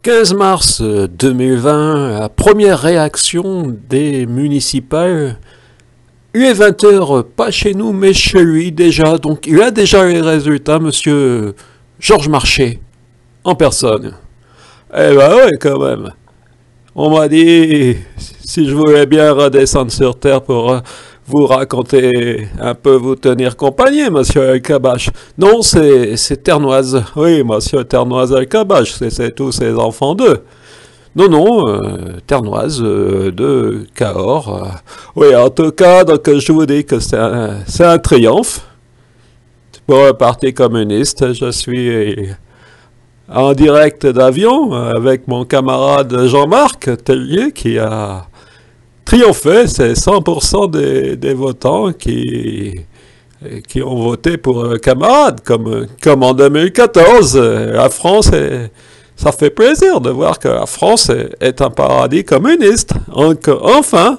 15 mars 2020, la première réaction des municipales. Il est 20h, pas chez nous, mais chez lui déjà. Donc il a déjà les résultats, monsieur Georges Marchais, en personne. Eh ben ouais, quand même. On m'a dit, si je voulais bien redescendre sur Terre pour vous raconter un peu, vous tenir compagnie, monsieur Elkabbach. Non, c'est Ternoise. Oui, monsieur Ternoise Elkabbach, c'est tous ses enfants d'eux. Non, Ternoise de Cahors. Oui, en tout cas, donc je vous dis que c'est un triomphe pour le Parti communiste. Je suis en direct d'avion avec mon camarade Jean-Marc Tellier qui a triomphé. C'est 100% des votants qui ont voté pour le camarade, comme en 2014. La France ça fait plaisir de voir que la France est un paradis communiste. Enfin.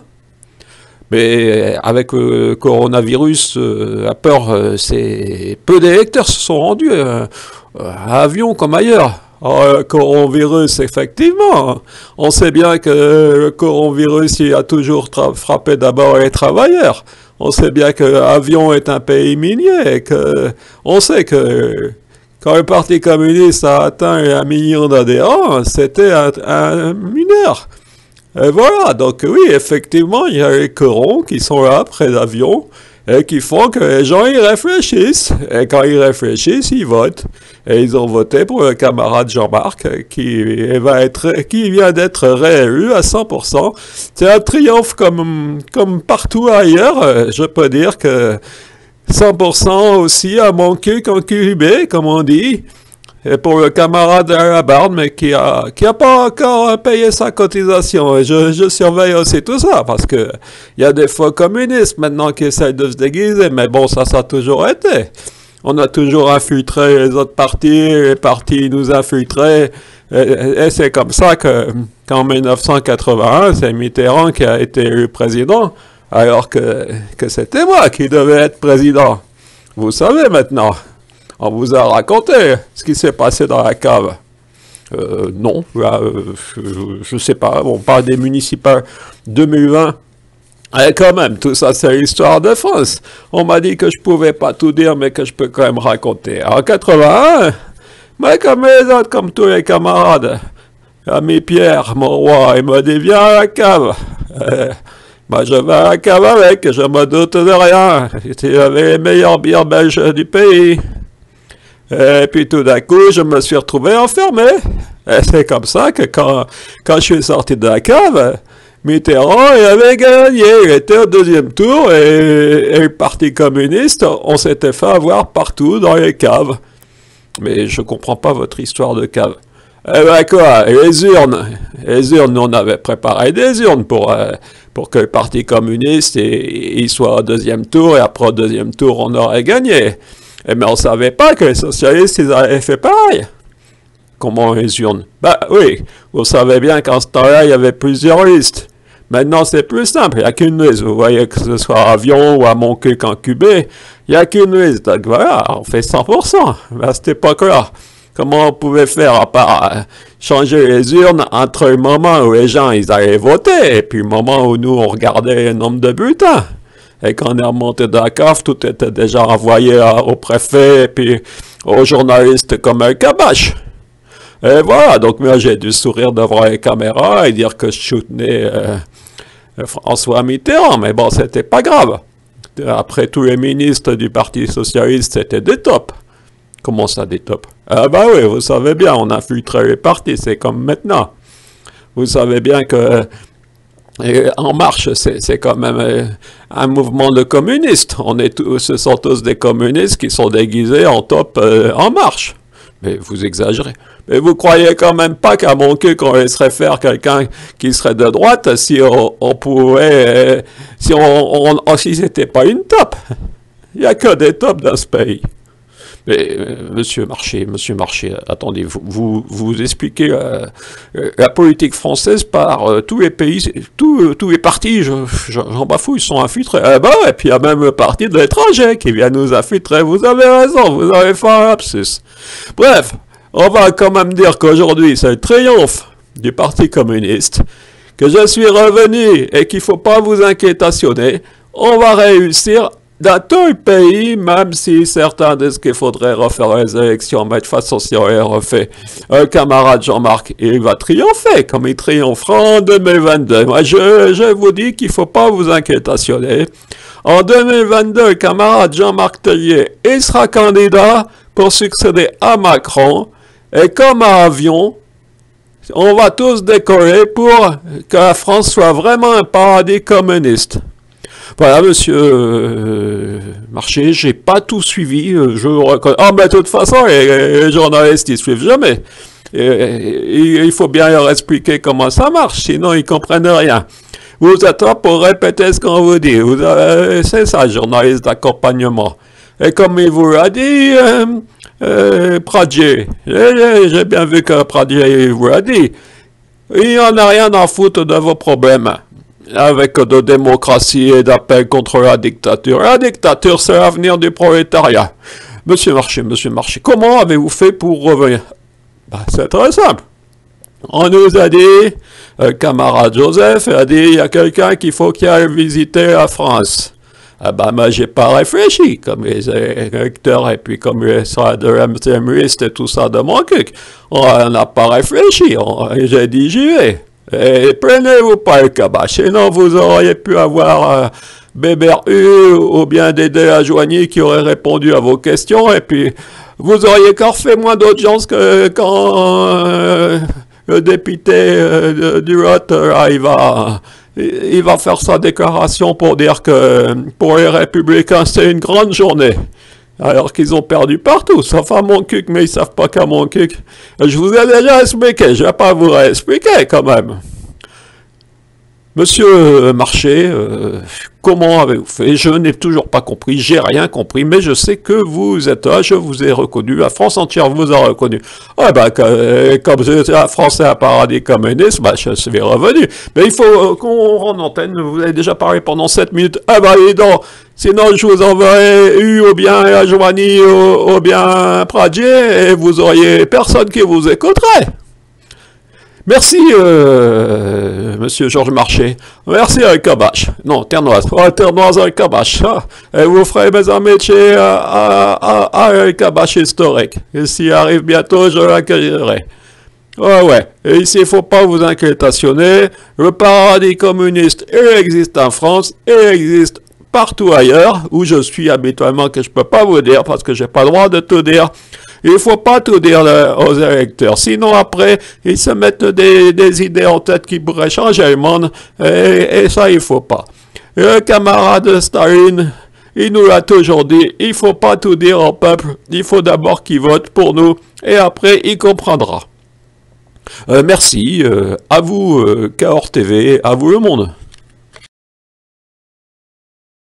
Mais avec le coronavirus, la peur, peu d'électeurs se sont rendus à avion comme ailleurs. Alors, le coronavirus, effectivement, on sait bien que le coronavirus, il a toujours frappé d'abord les travailleurs. On sait bien que l'avion est un pays minier et on sait que quand le Parti communiste a atteint 1 million d'adhérents, c'était un mineur. Et voilà, donc oui, effectivement, il y a les corons qui sont là, près d'avions, et qui font que les gens, ils réfléchissent. Et quand ils réfléchissent, ils votent. Et ils ont voté pour le camarade Jean-Marc, qui vient d'être réélu à 100%. C'est un triomphe comme partout ailleurs. Je peux dire que 100% aussi à mon cul concubé, comme on dit. Et pour le camarade à la barbe, mais qui a pas encore payé sa cotisation. Et je surveille aussi tout ça, parce que il y a des faux communistes maintenant qui essayent de se déguiser, mais bon, ça a toujours été. On a toujours infiltré les autres partis, les partis nous infiltraient, et c'est comme ça qu'en 1981, c'est Mitterrand qui a été élu président, alors que c'était moi qui devais être président. Vous savez maintenant. On vous a raconté ce qui s'est passé dans la cave. Non, je sais pas, on parle des municipales 2020. Et quand même, tout ça, c'est l'histoire de France. On m'a dit que je pouvais pas tout dire, mais que je peux quand même raconter. En 81, mais comme les autres, comme tous les camarades, ami Pierre, mon roi, il m'a dit, viens à la cave. Moi, je vais à la cave avec, je me doute de rien. Il avait les meilleures bières belges du pays. Et puis tout d'un coup, je me suis retrouvé enfermé. Et c'est comme ça que quand je suis sorti de la cave, Mitterrand il avait gagné. Il était au 2e tour et le Parti communiste, on s'était fait avoir partout dans les caves. Mais je comprends pas votre histoire de cave. Eh ben quoi, les urnes, nous on avait préparé des urnes pour que le Parti communiste il soit au 2e tour et après au 2e tour on aurait gagné. Mais on ne savait pas que les socialistes, ils avaient fait pareil. Comment les urnes? Bah oui, vous savez bien qu'en ce temps-là, il y avait plusieurs listes. Maintenant, c'est plus simple, il n'y a qu'une liste. Vous voyez que ce soit avion ou à mon cul concubé, il n'y a qu'une liste. Donc voilà, on fait 100%. À cette époque-là, comment on pouvait faire à part changer les urnes entre le moment où les gens, ils allaient voter et puis le moment où nous, on regardait le nombre de bulletins? Et quand on est remonté de la cave, tout était déjà envoyé au préfet et puis aux journalistes comme Elkabbach. Et voilà, donc moi j'ai dû sourire devant les caméras et dire que je soutenais François Mitterrand, mais bon, c'était pas grave. Après tous les ministres du Parti socialiste, c'était des tops. Comment ça, des tops? Ah bah oui, vous savez bien, on a filtré les partis, c'est comme maintenant. Vous savez bien que En Marche, c'est quand même un mouvement de communistes. Ce sont tous des communistes qui sont déguisés en top En Marche. Mais vous exagérez. Mais vous croyez quand même pas qu'à mon cul qu'on laisserait faire quelqu'un qui serait de droite si on pouvait, si c'était pas une top. Il n'y a que des tops dans ce pays. Mais, monsieur Marchais, attendez, vous expliquez la politique française par tous les pays, tous les partis, j'en bafouille, ils sont infiltrés. Eh ben, et puis il y a même le parti de l'étranger qui vient nous infiltrer. Vous avez raison, vous avez fait un lapsus. Bref, On va quand même dire qu'aujourd'hui, c'est le triomphe du Parti communiste, que je suis revenu et qu'il ne faut pas vous inquiétationner. On va réussir dans tout le pays, même si certains disent qu'il faudrait refaire les élections, mais de toute façon, si on les refait, un camarade Jean-Marc, il va triompher, comme il triomphera en 2022. Moi, je vous dis qu'il ne faut pas vous inquiétationner. En 2022, le camarade Jean-Marc Tellier, il sera candidat pour succéder à Macron, et comme à Avion, on va tous décorer pour que la France soit vraiment un paradis communiste. Voilà, monsieur Marché, j'ai pas tout suivi, je reconnais. Ah, mais de toute façon, les journalistes, ils suivent jamais. Il faut bien leur expliquer comment ça marche, sinon ils comprennent rien. Vous êtes là pour répéter ce qu'on vous dit. C'est ça, journaliste d'accompagnement. Et comme il vous l'a dit, Pradier, j'ai bien vu que Pradier vous l'a dit, il n'en a rien à foutre de vos problèmes avec de démocratie et d'appel contre la dictature. La dictature, c'est l'avenir du prolétariat. Monsieur Marché, comment avez-vous fait pour revenir? C'est très simple. On nous a dit, camarade Joseph a dit, il y a quelqu'un qu'il faut qu'il aille visiter la France. Ah ben, moi, j'ai pas réfléchi, comme les électeurs et puis comme les deuxième-listes et tout ça de mon cuc. On n'a pas réfléchi, j'ai dit j'y vais. Et prenez-vous pas le cabas, sinon vous auriez pu avoir Bébert U ou bien Dédé Ajoigny qui aurait répondu à vos questions et puis vous auriez encore fait moins d'audience que quand le député du Lot, il va faire sa déclaration pour dire que pour les Républicains, c'est une grande journée. Alors qu'ils ont perdu partout, sauf à Montcuq, mais ils savent pas qu'à Montcuq. Je vous ai déjà expliqué, je vais pas vous réexpliquer quand même. Monsieur Marché, comment avez-vous fait? Je n'ai toujours pas compris, j'ai rien compris, mais je sais que vous êtes là, je vous ai reconnu, la France entière vous a reconnu. Ah ben, comme la France est un paradis communiste, ben, je suis revenu. Mais il faut qu'on rende antenne, vous avez déjà parlé pendant 7 minutes. Ah ben, dis donc, sinon je vous enverrai U ou bien Ajoigny ou bien Pradier, et vous auriez personne qui vous écouterait. Merci, monsieur Georges Marché. Merci avec Cabache. Non, Ternoise. Oh, Ternoise avec Cabache. Ah, et vous ferez mes métiers à Cabache historique. Et s'il arrive bientôt, je l'accueillerai. Ouais. Et ici, il ne faut pas vous inquiétationner. Le paradis communiste, il existe en France, il existe partout ailleurs, où je suis habituellement, que je ne peux pas vous dire, parce que je n'ai pas le droit de tout dire. Il ne faut pas tout dire aux électeurs, sinon après, ils se mettent des idées en tête qui pourraient changer le monde, et ça, il ne faut pas. Le camarade Staline, il nous l'a toujours dit, il ne faut pas tout dire au peuple, il faut d'abord qu'il vote pour nous, et après, il comprendra. Merci, à vous, Cahors TV, à vous le monde.